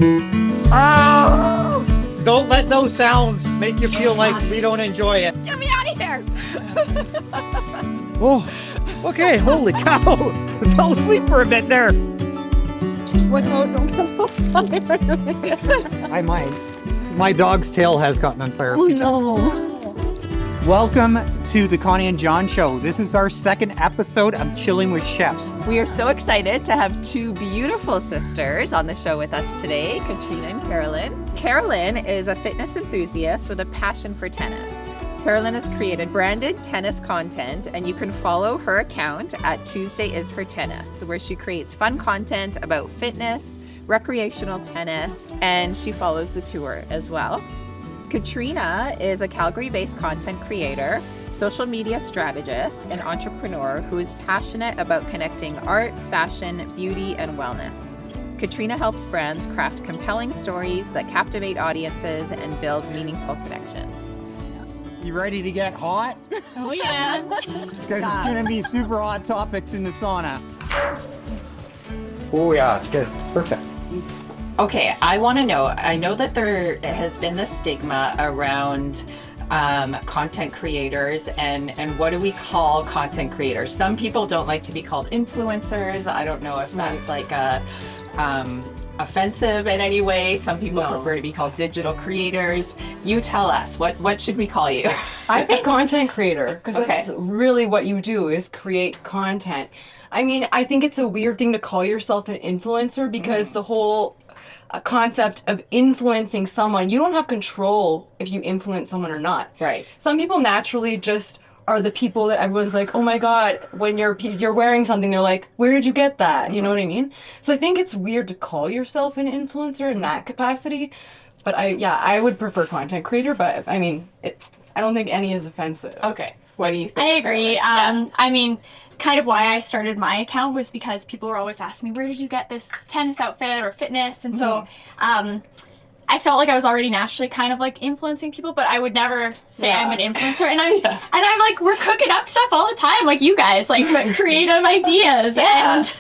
Oh! Don't let those sounds make you feel like we don't enjoy it. Get me out of here! Oh, okay. Holy cow! I fell asleep for a bit there. What? No, don't get on fire. I might. My dog's tail has gotten on fire. Oh no. Welcome to the Connie and John Show. This is our second episode of Chilling with Chefs. We are so excited to have two beautiful sisters on the show with us today, Katrina and Carolyn. Carolyn is a fitness enthusiast with a passion for tennis. Carolyn has created branded tennis content, and you can follow her account at Tuesday is for Tennis, where she creates fun content about fitness, recreational tennis, and she follows the tour as well. Katrina is a Calgary-based content creator, social media strategist, and entrepreneur who is passionate about connecting art, fashion, beauty, and wellness. Katrina helps brands craft compelling stories that captivate audiences and build meaningful connections. You ready to get hot? Oh yeah. Because it's going to be super hot topics in the sauna. Oh yeah, it's good. Perfect. Okay, I want to know, I know that there has been this stigma around content creators and what do we call content creators? Some people don't like to be called influencers. I don't know if that's like offensive in any way. Some people prefer to be called digital creators. You tell us, what should we call you? I think content creator, because Okay. that's really what you do is create content. I mean, I think it's a weird thing to call yourself an influencer because the whole concept of influencing someone, you don't have control if you influence someone or not. Right. Some people naturally just are the people that everyone's like, oh my God, when you're wearing something, they're like, where did you get that? You know what I mean? So I think it's weird to call yourself an influencer in that capacity. But I would prefer content creator, but I mean, I don't think any is offensive. Okay. What do you think? I agree. I mean, kind of why I started my account was because people were always asking me, where did you get this tennis outfit or fitness? And so I felt like I was already naturally kind of like influencing people, but I would never say I'm an influencer. And I'm like, we're cooking up stuff all the time, like you guys, like creative ideas. And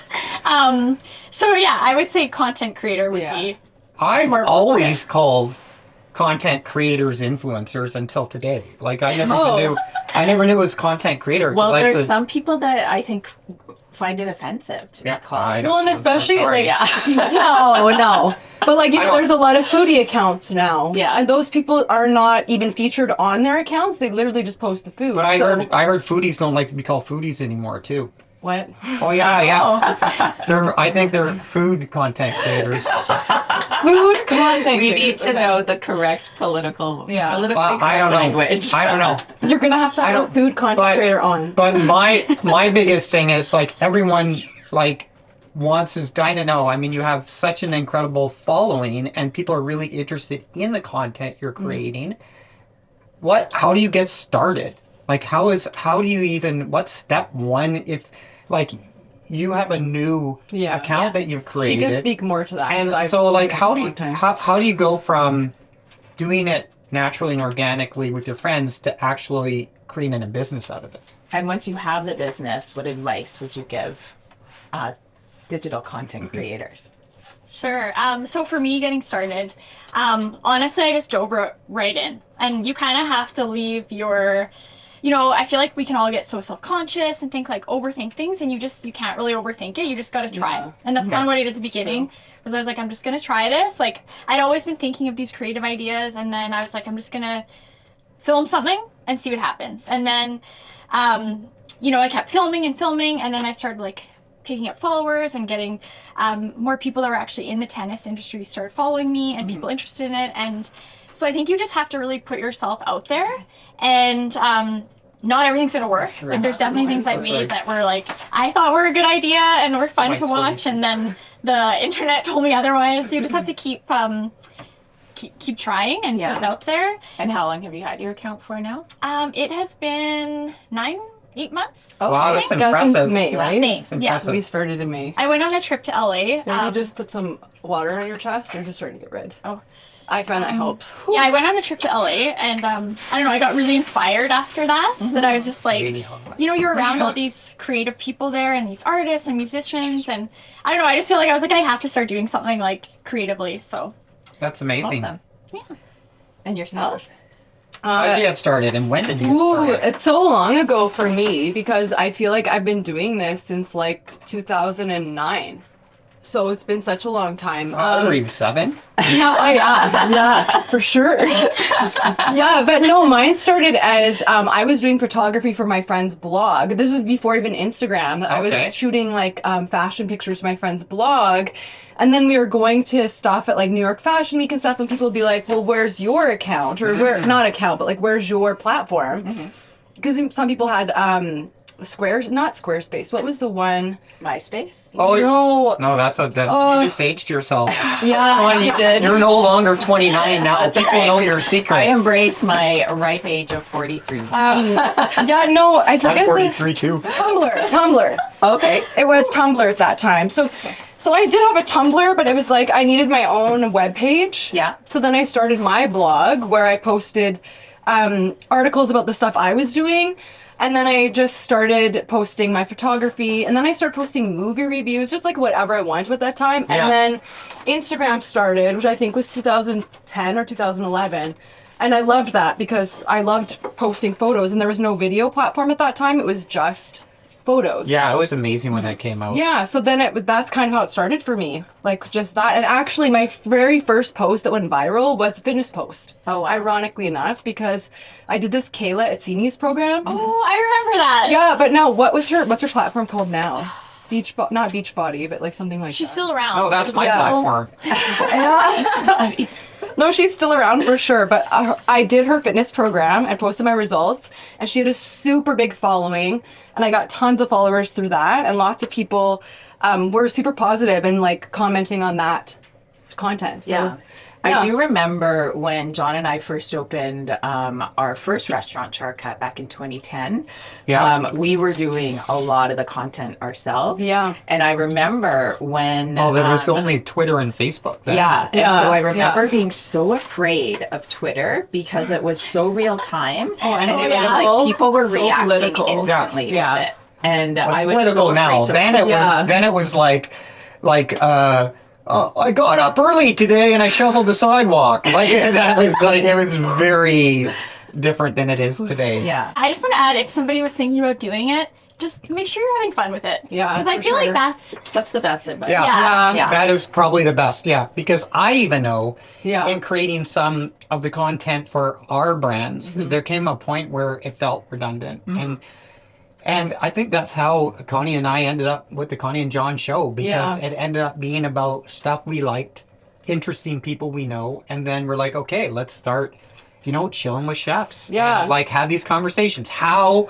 so yeah, I would say content creator would be. I've always called content creators influencers until today. Like I never knew it was content creator. Well, like there's some people that I think find it offensive to be called. Well, and especially like, Oh, no. But like, there's a lot of foodie accounts now. Yeah. And those people are not even featured on their accounts. They literally just post the food. But I heard foodies don't like to be called foodies anymore too. What? Oh yeah. I think they're food content creators. Food content. We need to know the correct political I don't know. language. I don't know. You're going to have to have a food content creator on. But my biggest thing is like everyone like wants is dying to know. I mean, you have such an incredible following and people are really interested in the content you're creating. How do you get started? Like how do you even, what's step one if like you have a new account that you've created? She can speak more to that. And so like how do you go from doing it naturally and organically with your friends to actually creating a business out of it? And once you have the business, what advice would you give digital content creators? Sure. So for me getting started, honestly, I just dove right in. And you kind of have to leave your... I feel like we can all get so self-conscious and overthink things, and you can't really overthink it. You just got to try it. And that's kind of what I did at the beginning. Was I was like, I'm just going to try this. Like, I'd always been thinking of these creative ideas, and then I was like, I'm just going to film something and see what happens. And then, I kept filming, and then I started like picking up followers and getting more people that were actually in the tennis industry started following me and people interested in it. And so I think you just have to really put yourself out there, and not everything's going to work. Like, there's definitely things I made that were like, I thought were a good idea and were fun to watch, and then the internet told me otherwise. So you just have to keep trying and put it out there. And how long have you had your account for now? It has been 8 months. Wow, that's That's impressive. in May, right? May. It's Yeah. impressive. We started in May. I went on a trip to LA. Maybe just put some water on your chest or just starting to get red. Oh. I find that helps. Yeah, I went on a trip to LA, and I don't know, I got really inspired after that. That I was just like, you know, you're around all these creative people there, and these artists and musicians, and I don't know, I just feel like I was like, I have to start doing something like creatively. So That's amazing. Awesome. And yourself? How did you get started, and when did you get Ooh, started? it's so long ago for me because I feel like I've been doing this since like 2009. So it's been such a long time. How old were you, 7? Yeah, for sure. Yeah, but no, mine started as I was doing photography for my friend's blog. This was before even Instagram. I Okay. was shooting like fashion pictures for my friend's blog. And then we were going to stuff at like New York Fashion Week and stuff, and people would be like, well, where's your account? Or where, not account, but like, where's your platform? Because some people had not Squarespace. What was the one? MySpace? Oh, No. no, that's a, Oh. you just aged yourself. Yeah, you did. You're no longer 29 now. That's People right. know your secret. I embrace my ripe age of 43. Yeah, no, I I'm forget the 43 too. Tumblr. Okay. It was Tumblr at that time. So I did have a Tumblr, but it was like I needed my own web page. Yeah. So then I started my blog where I posted articles about the stuff I was doing. And then I just started posting my photography. And then I started posting movie reviews, just like whatever I wanted at that time. Yeah. And then Instagram started, which I think was 2010 or 2011. And I loved that because I loved posting photos. And there was no video platform at that time. It was just photos. Yeah, it was amazing when that came out. Yeah, so then that's kind of how it started for me. Like just that. And actually my very first post that went viral was a fitness post. Oh, wow. Ironically enough, because I did this Kayla Etsini's program. oh, I remember that. Yeah, but now what's her platform called now? Not Beachbody, but like something like She's that. still around. Oh, that's my Yeah. platform. Yeah. No, she's still around for sure. But I did her fitness program and posted my results, and she had a super big following, and I got tons of followers through that, and lots of people were super positive and like commenting on that content. So, Yeah. I do remember when John and I first opened our first restaurant, Charcut, back in 2010. Yeah. We were doing a lot of the content ourselves. Yeah. And I remember when... Oh, there was only Twitter and Facebook then. Yeah. And Yeah, so I remember yeah. being so afraid of Twitter because it was so real time. Oh, and it was political. like people were So reacting political. instantly Yeah. with it. And It's I was political so now. afraid to- Then it was like I got up early today and I shoveled the sidewalk. Like that was like it was very different than it is today. Yeah. I just want to add, if somebody was thinking about doing it, just make sure you're having fun with it. Yeah, Because I for feel like sure. that's the best advice. Yeah. Yeah. Yeah. That is probably the best, yeah. Because I even know Yeah. in creating some of the content for our brands, there came a point where it felt redundant. And I think that's how Connie and I ended up with the Connie and John show, because Yeah. it ended up being about stuff we liked, interesting people we know, and then we're like, okay, let's start, chilling with chefs. Yeah. And, like, have these conversations. How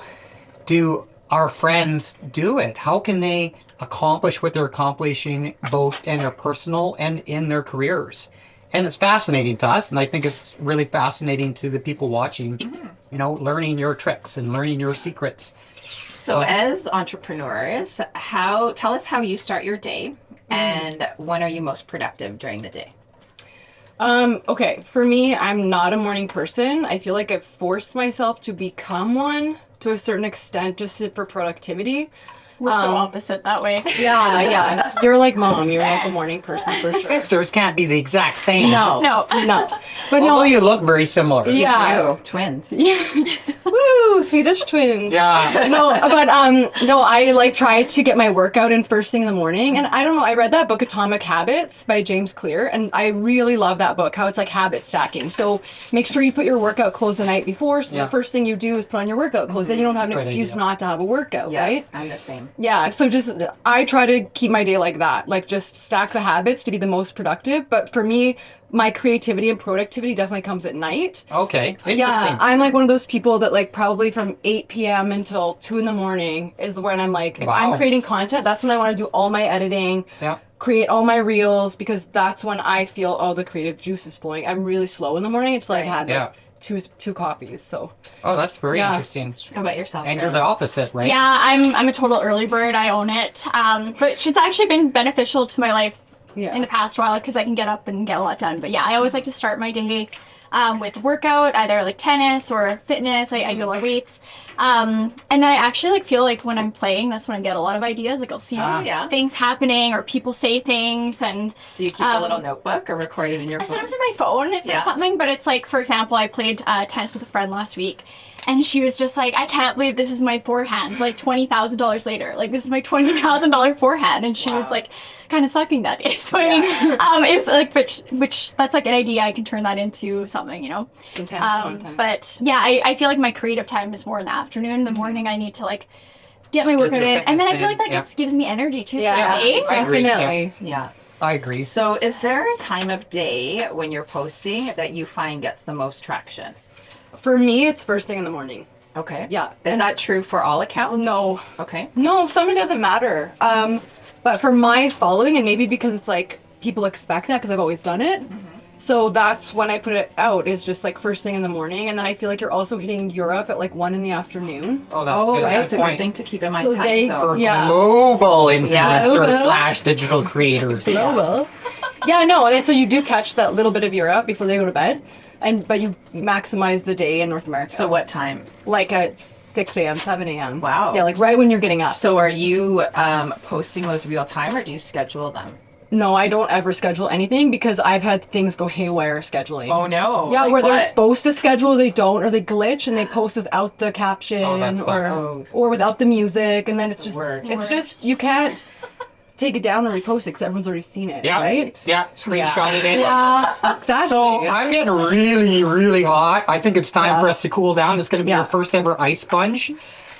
do our friends do it? How can they accomplish what they're accomplishing both in their personal and in their careers? And it's fascinating to us, and I think it's really fascinating to the people watching, learning your tricks and learning your secrets. So as entrepreneurs, tell us how you start your day and when are you most productive during the day? Okay, for me, I'm not a morning person. I feel like I've forced myself to become one to a certain extent just for productivity. we're so opposite that way. Yeah. You're like mom. You're like a morning person for sure. Sisters can't be the exact same. No. No. But Although no. you look very similar. Yeah. You, twins. Yeah. Woo! Swedish twins. Yeah. No, but no, I like try to get my workout in first thing in the morning, and I don't know. I read that book Atomic Habits by James Clear, and I really love that book. How it's like habit stacking. So make sure you put your workout clothes the night before. So Yeah. the first thing you do is put on your workout clothes. Then you don't have an Great excuse idea. not to have a workout, right? I'm the same. Yeah, so just I try to keep my day like that, like just stack the habits to be the most productive. But for me, my creativity and productivity definitely comes at night. Okay. Interesting. Yeah, I'm like one of those people that like probably from 8 p.m. until 2 in the morning is when I'm like, if Wow. I'm creating content, that's when I want to do all my editing, Yeah. create all my reels, because that's when I feel all the creative juice is flowing. I'm really slow in the morning. It's like I had Yeah. like two copies. So Oh, that's very Yeah. interesting. How about yourself? And you're the opposite, right? Yeah, I'm a total early bird. I own it. But it's actually been beneficial to my life yeah. in the past while because I can get up and get a lot done. But yeah, I always like to start my day with workout, either like tennis or fitness. I do a lot of weights. And then I actually like feel like when I'm playing, that's when I get a lot of ideas. Like I'll see yeah. things happening or people say things, and Do you keep a little notebook or record it in your I phone? sometimes in my phone if Yeah. there's something. But it's like, for example, I played tennis with a friend last week. And she was just like, I can't believe this is my forehand, like $20,000 later. Like, this is my $20,000 forehand. And she was like, kind of sucking that day. So, I mean, it was like, which that's like an idea. I can turn that into something, you know? Intense content. But yeah, I feel like my creative time is more in the afternoon. The morning, I need to like get my workout your in. And then I fitness feel like that in, yeah. gives me energy too. Yeah, right? I agree, yeah. definitely. Yeah. I agree. So, is there a time of day when you're posting that you find gets the most traction? For me, it's first thing in the morning. Okay. Yeah. Is that true for all accounts? No, Okay. no, something doesn't matter. But for my following, and maybe because it's like people expect that because I've always done it. So that's when I put it out, is just like first thing in the morning. And then I feel like you're also hitting Europe at like 1 p.m. Oh, that's Oh, good. right. Good That's a good point. thing to keep in mind. So time they- zone. For Yeah. global influencer Yeah. / digital creators. Well. Yeah, no, and then so you do catch that little bit of Europe before they go to bed. But you maximize the day in North America. So, what time? Like at 6 a.m., 7 a.m. Wow. Yeah, like right when you're getting up. So, are you posting those real time or do you schedule them? No, I don't ever schedule anything because I've had things go haywire scheduling. Oh, no. Yeah, Like where they're what? supposed to schedule, they don't, or they glitch and they post without the caption Oh, that's fun. or without the music, and then it's just Word. it's just you can't take it down and repost it because everyone's already seen it, Yeah. right? Yeah. Screenshot it in. Yeah, exactly. So I'm getting really, really hot. I think it's time Yeah. for us to cool down. It's going to be Yeah. our first ever ice sponge.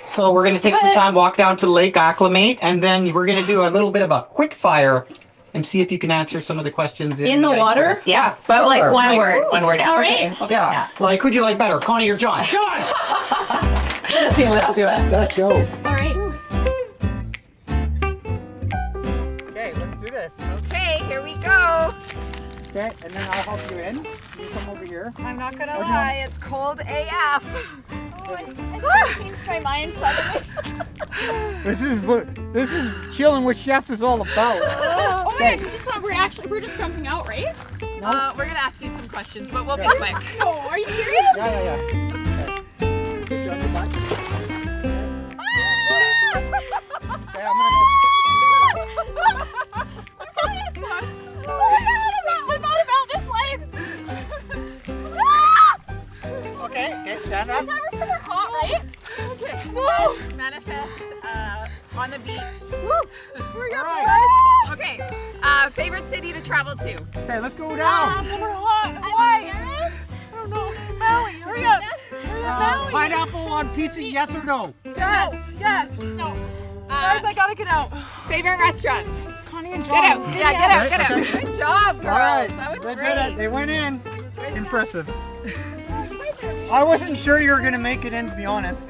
So we're going to take some time, walk down to the lake, acclimate, and then we're going to do a little bit of a quick fire and see if you can answer some of the questions In the ice water? box. Yeah, but like Sure. one Like- word. One word. All right. Yeah. Like, who'd you like better, Connie or John? John! Okay, let's do it. Let's go. All right. Okay, let's do this. Okay, here we go. Okay, and then I'll help you in. You come over here. I'm not gonna lie, it's cold AF. Oh, I changed my mind suddenly. This is chilling with chefs is all about. Oh my god, we're just jumping out, right? We're gonna ask you some questions, but we'll be quick. No, are you serious? Yeah. Okay. Put you on your butt. Okay, I'm gonna okay, stand up. Manifest on the beach. All right. Okay, favorite city to travel to? Okay, let's go down. I don't know. Maui, hurry up. Pineapple on pizza, yes or no? Yes. No. Guys, I gotta get out. Favorite restaurant? Connie and Get out. John. Yeah, get out. Good job, girls. All right, That was they great. did it. They went in. Impressive. I wasn't sure you were gonna make it in, to be honest.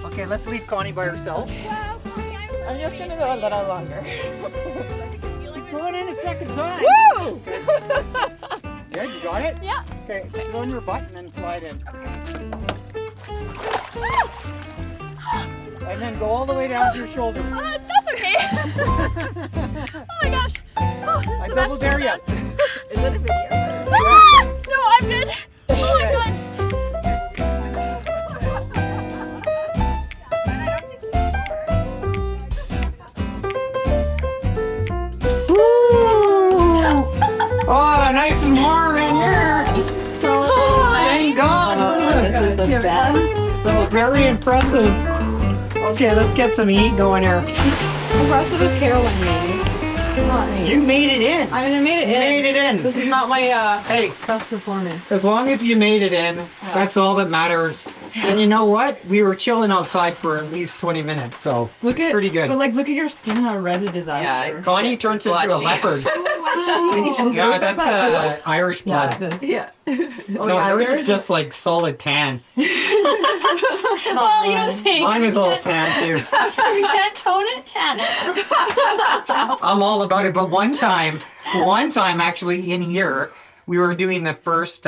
Okay, let's leave Connie by herself. I'm just gonna go a little longer. She's going in a second time. Woo! Good, you got it? Yeah. Okay, sit on your butt and then slide in. And then go all the way down to your shoulder. That's okay. Oh my gosh. Oh, this is I the double best. dare you. Is it a video? Ah! No, I'm good. Oh, I'm good. Oh, nice and warm in here. Thank God. So very impressive. Okay, let's get some heat going here. The rest of it, Carolyn made. Not me. You made it in. I mean, I made it You in. made it in. This is not my Hey, best performance. as long as you made it in, that's all that matters. And you know what? We were chilling outside for at least 20 minutes, so Look at pretty good. But like, look at your skin, how red it is Yeah. after. Connie turns into a Blotchy. leopard. Yeah, Yeah, that's Irish blood. Yeah. Yeah. Oh, No, yeah, yours yours is just like solid tan. Well, you don't think. Mine is all tan too. You can't tone it, tan it. I'm all about it, but one time one time actually in here, we were doing the first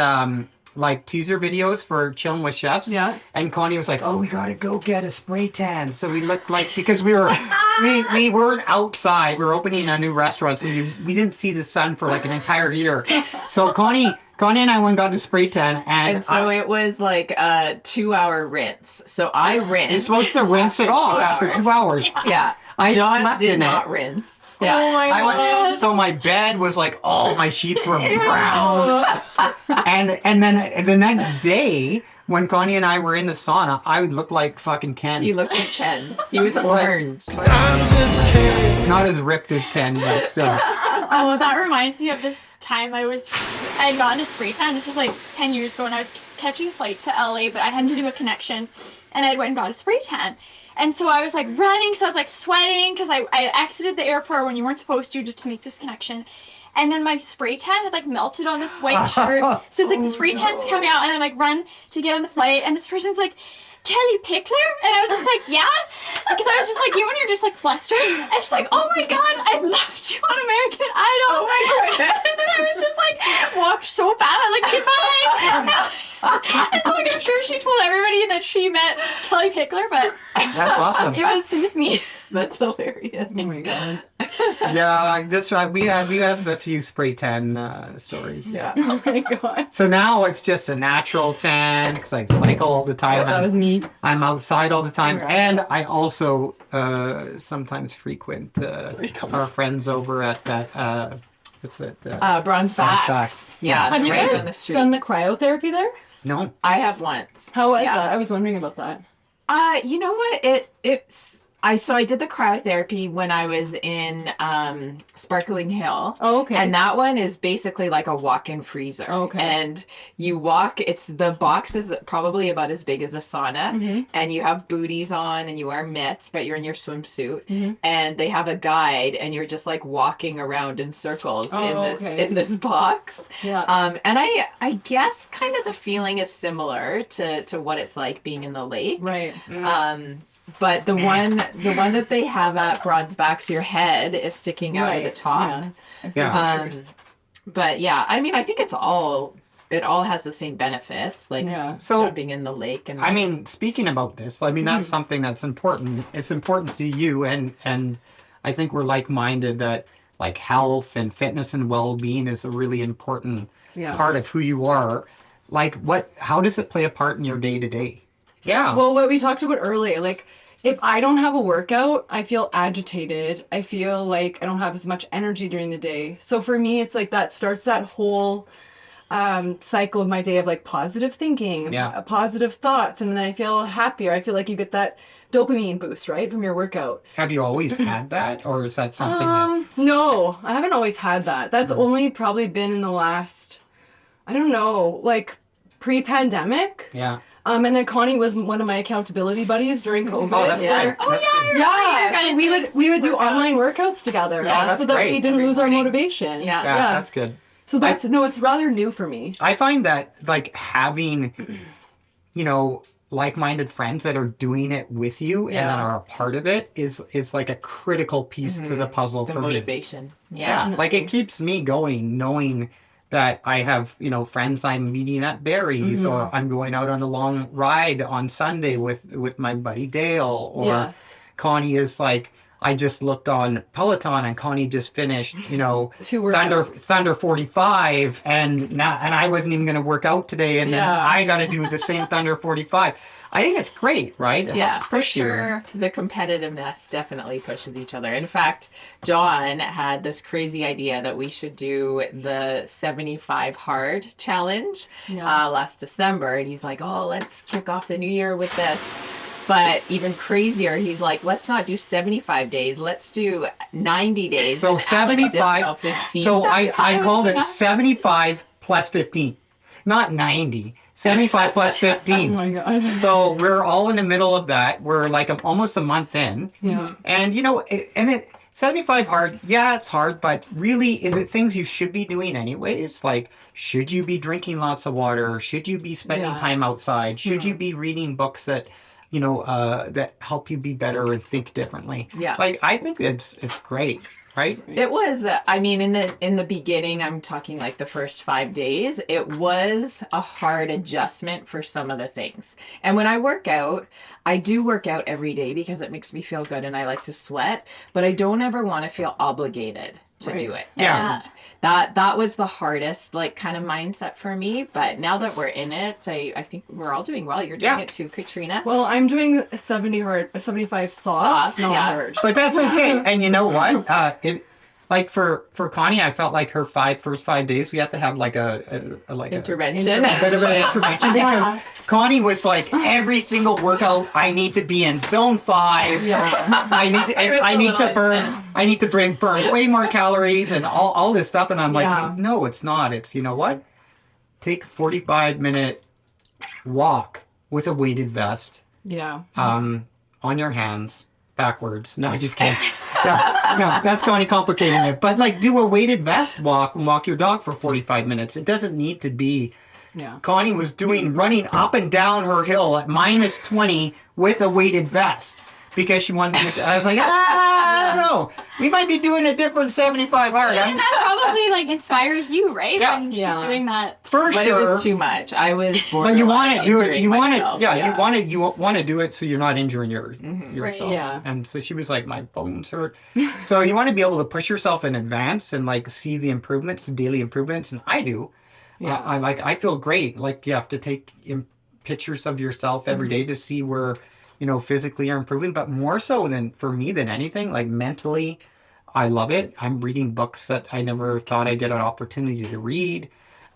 like teaser videos for Chilling with Chefs. Yeah. And Connie was like, "Oh, we gotta go get a spray tan." So we looked like, because we weren't outside. We were opening a new restaurant, so we didn't see the sun for like an entire year. So Connie and I went and got a spray tan, And so it was like a 2-hour rinse. So I you're rinsed. supposed to rinse it off after 2 hours. Yeah. I John slept did in not it. rinse. Yeah. Oh my I god. went, so my bed was like, all my sheets were brown. And then the next day, when Connie and I were in the sauna, I would look like fucking Ken. He looked at Chen. He was orange. Not as ripped as Ken, but still. Oh, that reminds me of this time I had gotten a spray tan. This was like 10 years ago, and I was catching a flight to LA, but I had to do a connection, and I went and got a spray tan. And so I was like running, so I was like sweating, because I exited the airport when you weren't supposed to, just to make this connection. And then my spray tan had like melted on this white shirt. So it's like the spray tan's coming out, and I like run to get on the flight, and this person's like, "Kelly Pickler?" And I was just like, "Yeah." Because I was just like, you know when you're just like flustered? And she's like, "Oh my god, I loved you on American Idol." Oh my god. And then I was just like, walked so bad, like, "Goodbye." And so like, I'm sure she told everybody that she met Kelly Pickler, but That's awesome. it was with me. That's hilarious. Oh my god. Yeah, that's right. We have a few spray tan stories. Yeah. Oh my god. So now it's just a natural tan because I cycle all the time. That was me. I'm outside all the time, Right. and I also sometimes frequent our friends over at that. What's that? Bronze Bronze Facts. Facts. Yeah. Have you right guys on the street. done the cryotherapy there? No. I have once. How was Yeah. that? I was wondering about that. You know what? I did the cryotherapy when I was in Sparkling Hill. Oh, okay. And that one is basically like a walk-in freezer. Okay. And you walk, the box is probably about as big as a sauna. Mhm. And you have booties on and you wear mitts, but you're in your swimsuit. Mhm. And they have a guide and you're just like walking around in circles Oh, okay. in this box. Yeah. And I guess kind of the feeling is similar to what it's like being in the lake. Right. But the one that they have at Bronze Backs, your head is sticking out of the top. Yeah. I've Yeah. seen pictures. But yeah, I mean, I think it all has the same benefits, like Yeah. So, jumping in the lake. And I mean, speaking about this, I mean, that's something that's important. It's important to you, and I think we're like-minded that like health and fitness and well-being is a really important Yeah. part of who you are. Like, how does it play a part in your day-to-day? Yeah. Well, what we talked about earlier, like if I don't have a workout, I feel agitated. I feel like I don't have as much energy during the day. So for me, it's like that starts that whole cycle of my day of like positive thinking, Yeah. positive thoughts, and then I feel happier. I feel like you get that dopamine boost, right, from your workout. Have you always had that, or is that something that... No, I haven't always had that. That's only probably been in the last, I don't know, like pre-pandemic. Yeah. And then Connie was one of my accountability buddies during COVID. Oh, that's Yeah. great. Oh, That's yeah, good. Yeah, so we would do workouts. online workouts together, Yeah, that's so that great. we didn't Every lose our morning. motivation. Yeah. Yeah, Yeah. that's good. So that's no, it's rather new for me. I find that like having, like-minded friends that are doing it with you and that Yeah. are a part of it is like a critical piece to the puzzle the for me. motivation. Yeah, Yeah. like it keeps me going, knowing that I have, friends I'm meeting at Barry's, or I'm going out on a long ride on Sunday with my buddy Dale, or Yeah. Connie is like, I just looked on Peloton and Connie just finished, 2 Thunder workouts. Thunder 45, and I wasn't even going to work out today, and then Yeah. I got to do the same Thunder 45. I think it's great, right? It Yeah, helps for push you. sure. The competitiveness definitely pushes each other. In fact, John had this crazy idea that we should do the 75 hard challenge Yeah. last December. And he's like, oh, let's kick off the new year with this. But even crazier, he's like, let's not do 75 days. Let's do 90 days. So and add, like, 75 additional 15. So I called it 75 plus 15, not 90. 75 plus Oh 15. my god. So we're all in the middle of that. We're like almost a month in. Yeah. And 75 hard, yeah, it's hard, but really, is it things you should be doing anyways? Like, should you be drinking lots of water? Should you be spending Yeah. time outside? Should you be reading books that, that help you be better and think differently? Yeah. Like, I think it's great. right? It was, I mean, in the beginning, I'm talking like the first 5 days, it was a hard adjustment for some of the things. And when I work out, I do work out every day because it makes me feel good and I like to sweat, but I don't ever want to feel obligated to do it. Yeah. And that was the hardest like kind of mindset for me. But now that we're in it, I think we're all doing well. You're doing Yeah. it too, Katrina. Well, I'm doing 70 hard, 75 soft, not yeah. hard. But that's okay. And you know what? It like for Connie, I felt like her first 5 days, we had to have like a Intervention. a bit of an intervention because Connie was like every single workout. I need to be in zone 5. Yeah. I need to burn way more calories and all this stuff. And I'm like, Yeah. no, it's not. It's, you know what? Take a 45-minute walk with a weighted vest Yeah. on your hands backwards. No, just kidding. No, that's kind of complicating it. But like do a weighted vest walk and walk your dog for 45 minutes. It doesn't need to be. Yeah. Connie was running up and down her hill at minus 20 with a weighted vest because she wanted to. I was like, I don't know. We might be doing a different 75 hard. And that probably like inspires you, right? Yeah. When she's Yeah. doing that. For But sure. it was too much. I was But you want to do it. injuring You want myself. to, you want to do it so you're not injuring yourself. Right. Yeah. And so she was like, my bones hurt. So you want to be able to push yourself in advance and like see the improvements, the daily improvements, and I do. Yeah. I feel great. Like you have to take pictures of yourself every day to see where, physically you're improving. But more so than anything, like mentally, I love it. I'm reading books that I never thought I'd get an opportunity to read.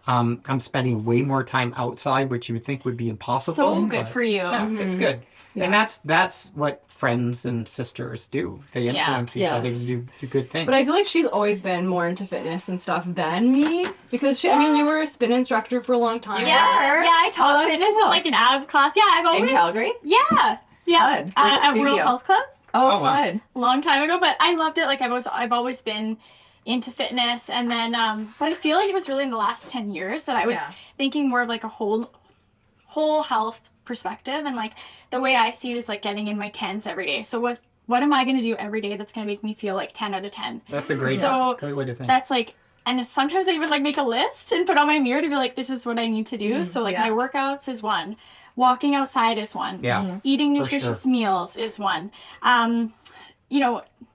I'm spending way more time outside, which you would think would be impossible. So good but for you. It's good. And that's what friends and sisters do. They influence each Yeah. other to do good things. But I feel like she's always been more into fitness and stuff than me because you were a spin instructor for a long time. Yeah, I taught fitness at like an ab class. Yeah, I've always In Calgary? Yeah. Fun. At Which World studio? Health Club Oh, Oh, wow. fun. a long time ago, but I loved it. Like I've always been into fitness, and then but I feel like it was really in the last 10 years that I was thinking more of like a whole health perspective, and like the way I see it is like getting in my 10s every day. So what am I going to do every day that's going to make me feel like 10 out of 10? That's a great way to think. That's like, and sometimes I would like make a list and put on my mirror to be like, this is what I need to do. So like my workouts is one, walking outside is one, Yeah. eating For nutritious meals is one.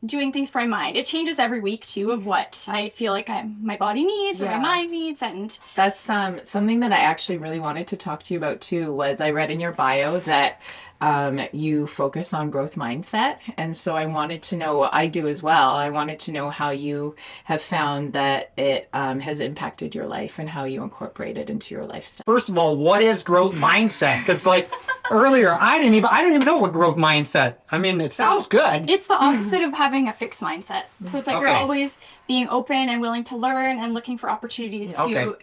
Doing things for my mind. It changes every week too of what I feel like my body needs or my mind needs, and That's something that I actually really wanted to talk to you about too. Was I read in your bio that you focus on growth mindset, and so I wanted to know. I do as well. I wanted to know how you have found that it has impacted your life and how you incorporate it into your lifestyle. First of all, what is growth mindset? Because like earlier, I didn't even know what growth mindset. I mean, it sounds good. it's the opposite of having a fixed mindset. So it's like you're Okay. always being open and willing to learn and looking for opportunities Okay. to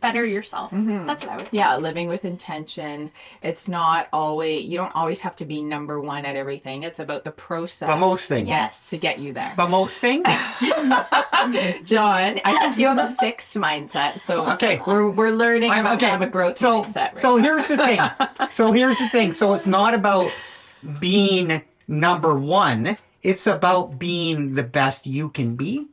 better yourself. That's what I would. Yeah, living with intention. It's not always, you don't always have to be number one at everything. It's about the process. But most things. Yes, to get you there. But most things. John, I think you have a fixed mindset. So Okay. we're learning about okay. have a growth So mindset. Right so now. here's the thing. So it's not about being number one. It's about being the best you can be.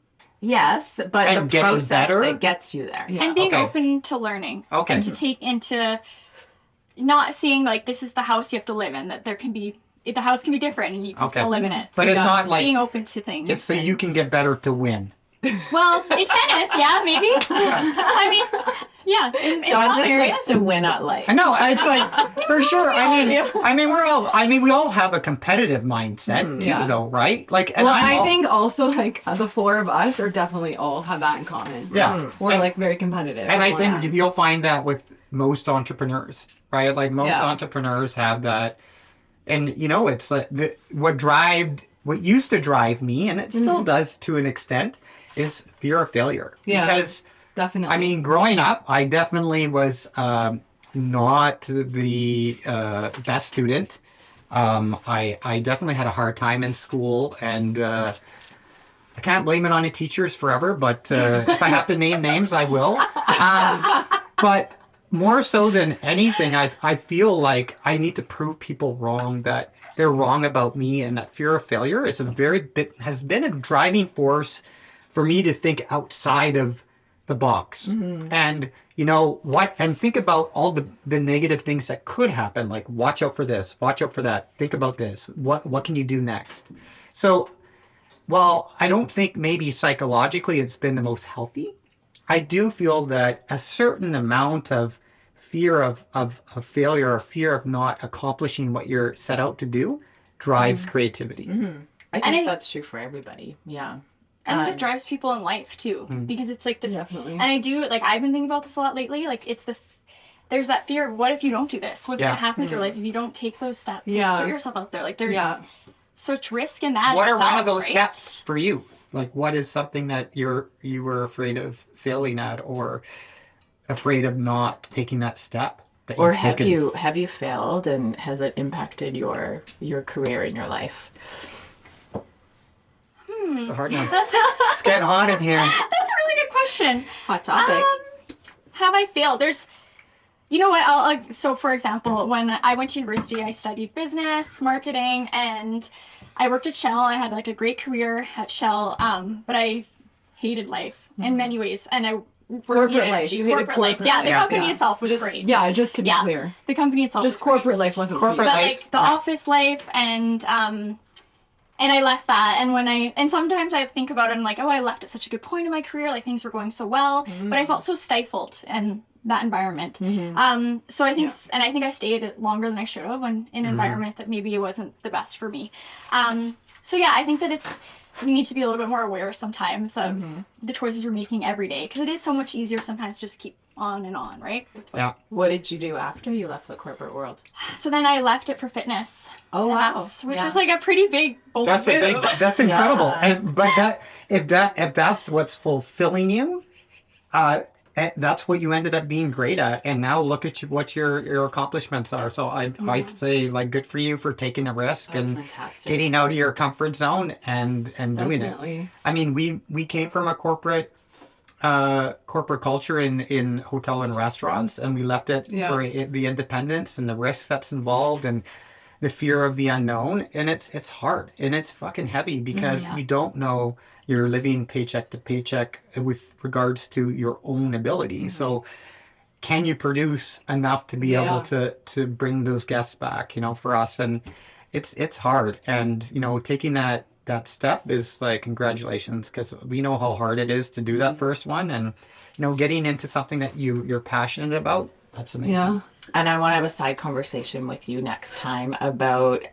Yes, but And the getting process better? that gets you there. Yeah. And being Okay. open to learning. Okay. And to take into not seeing like this is the house you have to live in, that the house can be different and you can Okay. still live in it. But it's Yeah. not like being open to things. it's so you can get better to win. Well, in tennis, yeah, maybe. I mean, yeah. John just areas. likes to win at life. I know. It's like for sure. I mean, we all have a competitive mindset too, Yeah. though, right? Like, and Well, I'm I all- think also like the four of us are definitely all have that in common. Yeah. We're And- like very competitive. And I We're think not- you'll find that with most entrepreneurs, right? Like most Yeah. entrepreneurs have that, and it's like what used to drive me, and it still does to an extent, is fear of failure. Yeah. Because definitely. I mean, growing up, I definitely was not the best student. I definitely had a hard time in school, and I can't blame it on the teachers forever, but if I have to name names, I will. But more so than anything, I feel like I need to prove people wrong, that they're wrong about me, and that fear of failure is has been a driving force for me to think outside of the box. And you know what, and think about all the negative things that could happen, like watch out for this, watch out for that, think about this, what can you do next. So while I don't think maybe psychologically it's been the most healthy, I do feel that a certain amount of fear of failure, or fear of not accomplishing what you're set out to do, drives creativity. I And think I- that's true for everybody. Yeah. And it drives people in life too, because it's like the Definitely. and I do like I've been thinking about this a lot lately. Like it's there's that fear of what if you don't do this? What's Yeah. gonna happen with your life if you don't take those steps? and Yeah. put yourself out there. Like there's Yeah. such risk in that. What are one itself, of those right? steps for you? Like, what is something that you were afraid of failing at, or afraid of not taking that step? That Or you've taken? have you failed, and has it impacted your career in your life? It's a hard one. That's It's getting hot in here. that's a really good question. Hot topic. Have I failed? There's, you know what? So for example, when I went to university, I studied business, marketing, and I worked at Shell. I had like a great career at Shell, but I hated life in many ways, and I worked Corporate in life. energy. You hated corporate Yeah, the life. company Yeah. itself was great. Yeah, just to be Yeah. clear. The company itself Just was great. corporate life wasn't Corporate But for you. life. like the office life, and I left that, and sometimes I think about it and like, oh, I left at such a good point in my career, like things were going so well, but I felt so stifled in that environment. So I think, and I think I stayed longer than I should have in an environment that maybe it wasn't the best for me. So yeah, I think that we need to be a little bit more aware sometimes of the choices you're making every day, because it is so much easier sometimes to just keep on and on, right? Yeah. What did you do after you left the corporate world? So then I left it for fitness. Oh, And wow. which Yeah. was like a pretty big bold That's a big. move. That's incredible. Yeah. And but if that's what's fulfilling you, that's what you ended up being great at. And now look at what your accomplishments are. So I'd say, like, good for you for taking a risk That's and fantastic. getting out of your comfort zone and doing it. Definitely. I mean, we came from a corporate culture in hotel and restaurants, and we left it Yeah. for the independence and the risk that's involved and the fear of the unknown. And it's hard, and it's fucking heavy, because you don't know, you're living paycheck to paycheck with regards to your own ability. So can you produce enough to be able to bring those guests back, for us? And it's hard. And taking that step is like, congratulations, because we know how hard it is to do that first one. And getting into something that you're passionate about, that's amazing. Yeah. And I want to have a side conversation with you next time about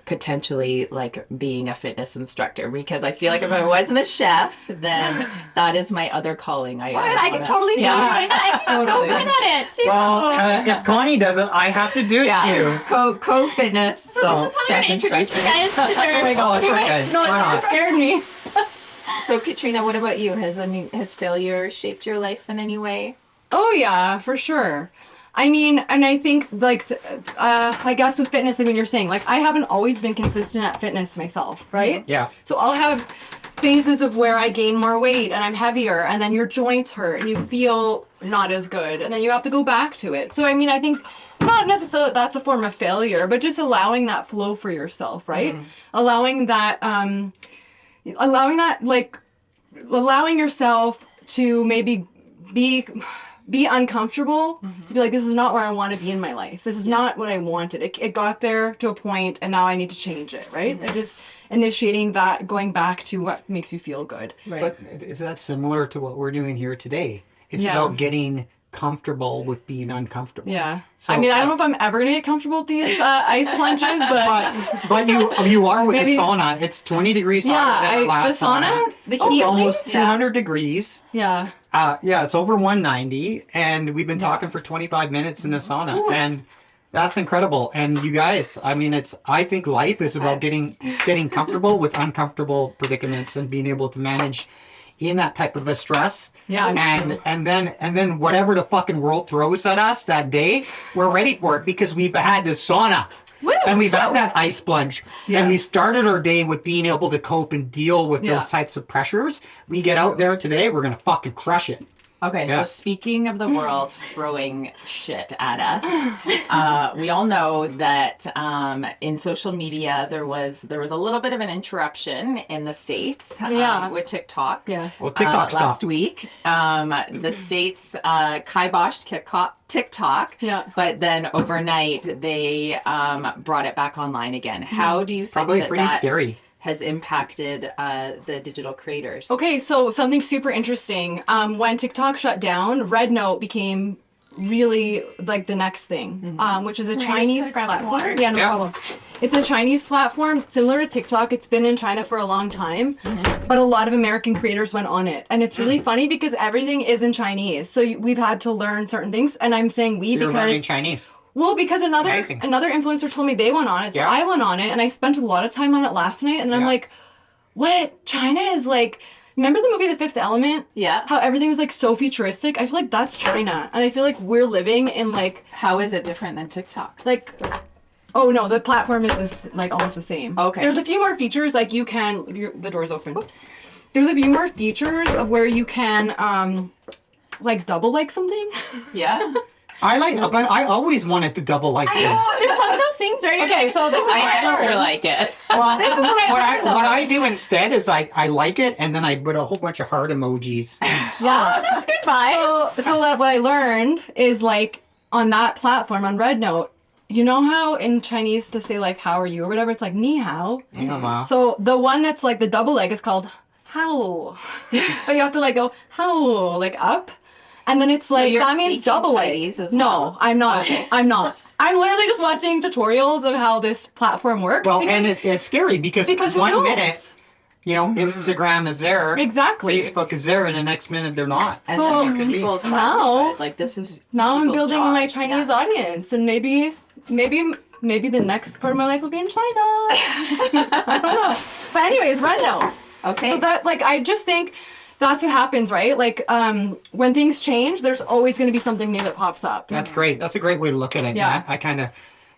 potentially like being a fitness instructor, because I feel like if I wasn't a chef, then that is my other calling. I can totally see Yeah. it. I'm so Totally. good at it. See? Well, if Connie doesn't, I have to do it Yeah, co-fitness. So this is how I'm chef going to introduce you guys to Oh my God, okay. No, Why not? you prepared me. So Katrina, what about you? Has failure shaped your life in any way? Oh yeah, for sure. I mean, and I think like, I guess with fitness, like when you're saying, like I haven't always been consistent at fitness myself, right? Yeah. So I'll have phases of where I gain more weight and I'm heavier, and then your joints hurt and you feel not as good, and then you have to go back to it. So I mean, I think not necessarily that's a form of failure, but just allowing that flow for yourself, right? Allowing yourself to maybe be uncomfortable, to be like, this is not where I want to be in my life. This is not what I wanted. It got there to a point, and now I need to change it, right? And just initiating that, going back to what makes you feel good. But is that similar to what we're doing here today? It's Yeah. about getting comfortable with being uncomfortable. Yeah. So, I mean, I don't know if I'm ever going to get comfortable with these ice plunges, but But you are with Maybe- the sauna. It's 20 degrees yeah, hotter than the the last sauna, the It's heat, almost 200 degrees. yeah. Yeah, it's over 190, and we've been talking for 25 minutes in the sauna, and that's incredible. And you guys, I mean, I think life is about getting comfortable with uncomfortable predicaments and being able to manage in that type of a stress. Yeah. And then whatever the fucking world throws at us that day, we're ready for it, because we've had this sauna. And we've had that ice plunge. Yeah. And we started our day with being able to cope and deal with Yeah. those types of pressures. We get out there today, we're going to fucking crush it. Okay, Yeah. so speaking of the world throwing shit at us, we all know that in social media there was a little bit of an interruption in the States Yeah. with TikTok. Yeah. Well, TikTok last stopped. week. The States kiboshed TikTok, Yeah. but then overnight they brought it back online again. How do you think Probably that pretty that scary. has impacted the digital creators? Okay, so something super interesting. When TikTok shut down, Red Note became really like the next thing, which is a Chinese grab some water. platform. Yeah, no Yeah. problem. It's a Chinese platform similar to TikTok. It's been in China for a long time, but a lot of American creators went on it. And it's really funny because everything is in Chinese. So we've had to learn certain things. And I'm saying we You're learning because Chinese. well, because another Amazing. influencer told me they went on it, so Yeah. I went on it, and I spent a lot of time on it last night, and I'm Yeah. like, what? China is like, remember the movie The Fifth Element? Yeah. How everything was like so futuristic? I feel like that's China, and I feel like we're living in like, How is it different than TikTok? oh no, the platform is like almost the same. Okay. There's a few more features, like you can, the door's open. Oops. There's a few more features of where you can, like double like something. Yeah. But I always wanted to double like things. There's some of those things where you're Okay, so this is what I I never learned. like it. Well, This is what I learned, though. what I do instead is I like it and then I put a whole bunch of heart emojis. Yeah. That's good vibe. So what I learned is like on that platform on Red Note, you know how in Chinese to say like how are you or whatever, it's like ni hao. You know, Ma. So the one that's like the double leg is called how. But you have to like go how like up. And then it's like you're that means speaking double leg. Chinese as No, well? I'm not. Okay. I'm not. I'm literally just watching tutorials of how this platform works. Well, because, and it's scary because who 1 knows? minute, you know, Instagram is there, Exactly. Facebook is there, and the next minute they're not. And So, then there's people's now- livelihood. Like this is Now I'm people's building my jobs, Chinese yeah. audience, and maybe the next part of my life will be in China. I don't know. But anyways, Red Note. Okay. So that like I just think that's what happens, right? Like when things change, there's always going to be something new that pops up. That's great. That's a great way to look at it. Yeah. I kind of,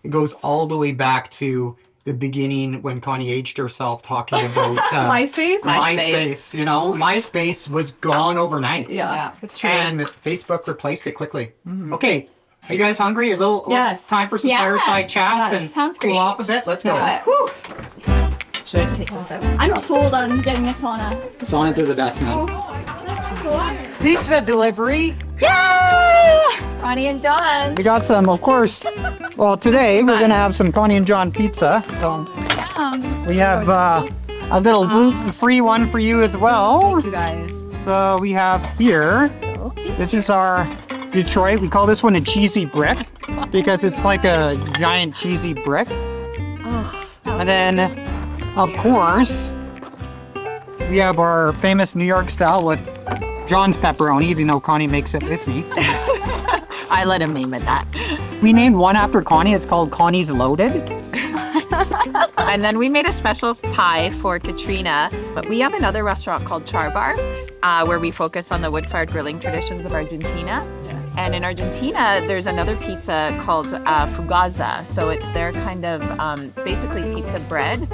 it goes all the way back to the beginning when Connie aged herself talking about MySpace. MySpace. You know, MySpace was gone overnight. Yeah, it's true. And Facebook replaced it quickly. Okay. Are you guys hungry? A little Yes. time for some Yeah. fireside chats Yes. and Sounds cool great. off a bit? Let's go. Yeah. Whew. Should I take this out? I'm sold on getting a sauna. Saunas are the best, man. Pizza delivery. Ronnie and John. We got some, of course. Well, today we're gonna have some Connie and John pizza. So we have a little gluten-free one for you as well. You guys. So we have here. This is our Detroit. We call this one a cheesy brick because it's like a giant cheesy brick. And then, of course, we have our famous New York style with John's pepperoni, even though Connie makes it with me. I let him name it that. We named one after Connie. It's called Connie's Loaded. And then we made a special pie for Katrina. But we have another restaurant called Char Bar, where we focus on the wood-fired grilling traditions of Argentina. And in Argentina, there's another pizza called fugaza. So it's their kind of basically pizza bread,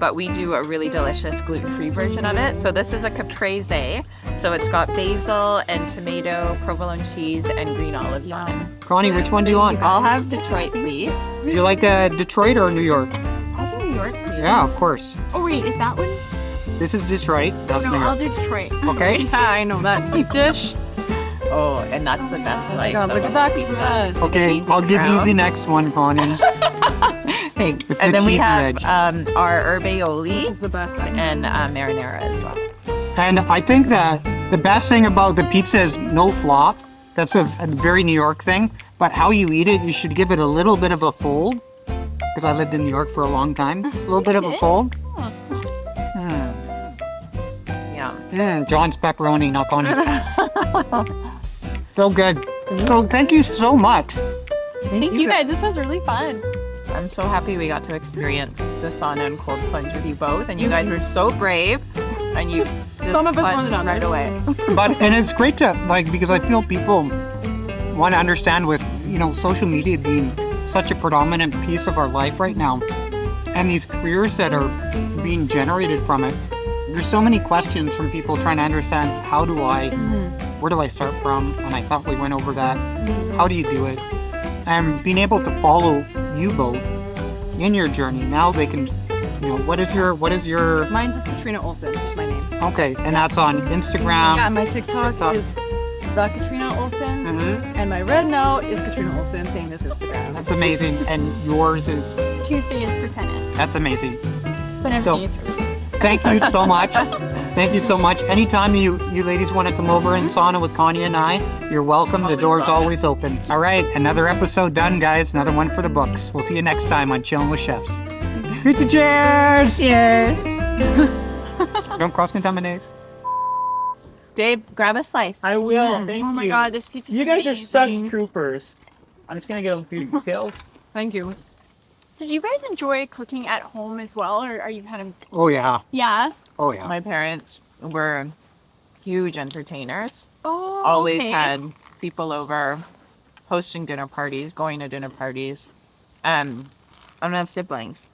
but we do a really delicious gluten-free version of it. So this is a caprese. So it's got basil and tomato, provolone cheese, and green olive on it. Connie, which one do you want? I'll have Detroit, please. Do you like Detroit or New York? I'll do New York, please. Yeah, of course. Oh wait, is that one? This is Detroit. That's No, New I'll York. do Detroit. Okay. Yeah, I know that deep dish. Oh, and that's the best. Like, God, look at that pizza. Okay, I'll give you the next one, Connie. Thanks. It's And the then we cheesy have edge. our herbe It's the best. and marinara as well. And I think that the best thing about the pizza is no flop. That's a very New York thing. But how you eat it, you should give it a little bit of a fold. Because I lived in New York for a long time. A little bit of a fold. Yeah. John's pepperoni, not Connie's. So good. So thank you so much. Thank you guys. This was really fun. I'm so happy we got to experience the sauna and cold plunge with you both, and you guys were so brave, and you just Some of us more plunged than others. right away. And it's great to because I feel people want to understand with social media being such a predominant piece of our life right now, and these careers that are being generated from it. There's so many questions from people trying to understand how do I where do I start from? And I thought we went over that. How do you do it? And being able to follow you both in your journey. Now they can, what is your, Mine's just Katrina Olsen. It's just my name. okay, and that's on Instagram. Yeah, my TikTok is the Katrina Olsen, Mhm. and my red note is Katrina Olsen. Same as Instagram. That's amazing. And yours is, Tuesday is for tennis. that's amazing. But So- everything is for Thank you so much. Thank you so much. Anytime you ladies want to come over and sauna with Connie and I, you're welcome. The door's always open. All right, another episode done, guys. Another one for the books. We'll see you next time on Chilling with Chefs. Pizza cheers! Cheers. Don't cross-contaminate. Dave, grab a slice. I will. Thank Oh my you. god, this pizza. You guys are such troopers. I'm just gonna get a few details. Thank you. So do you guys enjoy cooking at home as well, or are you kind of? Oh, yeah. Yeah. Oh, yeah. My parents were huge entertainers. Oh. Always okay. had people over, hosting dinner parties, going to dinner parties. I don't have siblings.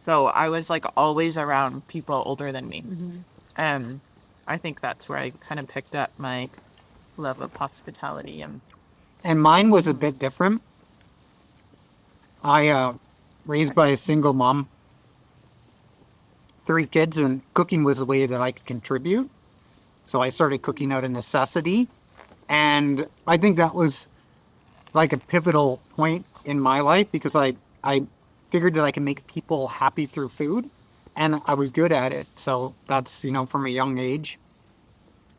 So I was like always around people older than me. I think that's where I kind of picked up my love of hospitality. And mine was a bit different. I raised by a single mom, 3 kids, and cooking was the way that I could contribute. So I started cooking out of necessity. And I think that was like a pivotal point in my life because I figured that I can make people happy through food and I was good at it. So that's, from a young age,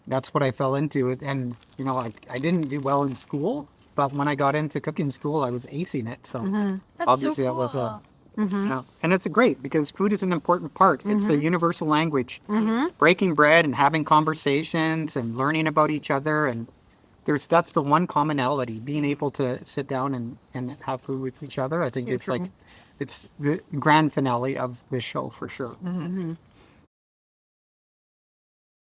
that's what I fell into. And, I didn't do well in school, but when I got into cooking school, I was acing it. So That's obviously so that was cool. and it's great because food is an important part. It's a universal language. Breaking bread and having conversations and learning about each other, and that's the one commonality. Being able to sit down and have food with each other, I think it's like it's the grand finale of this show for sure.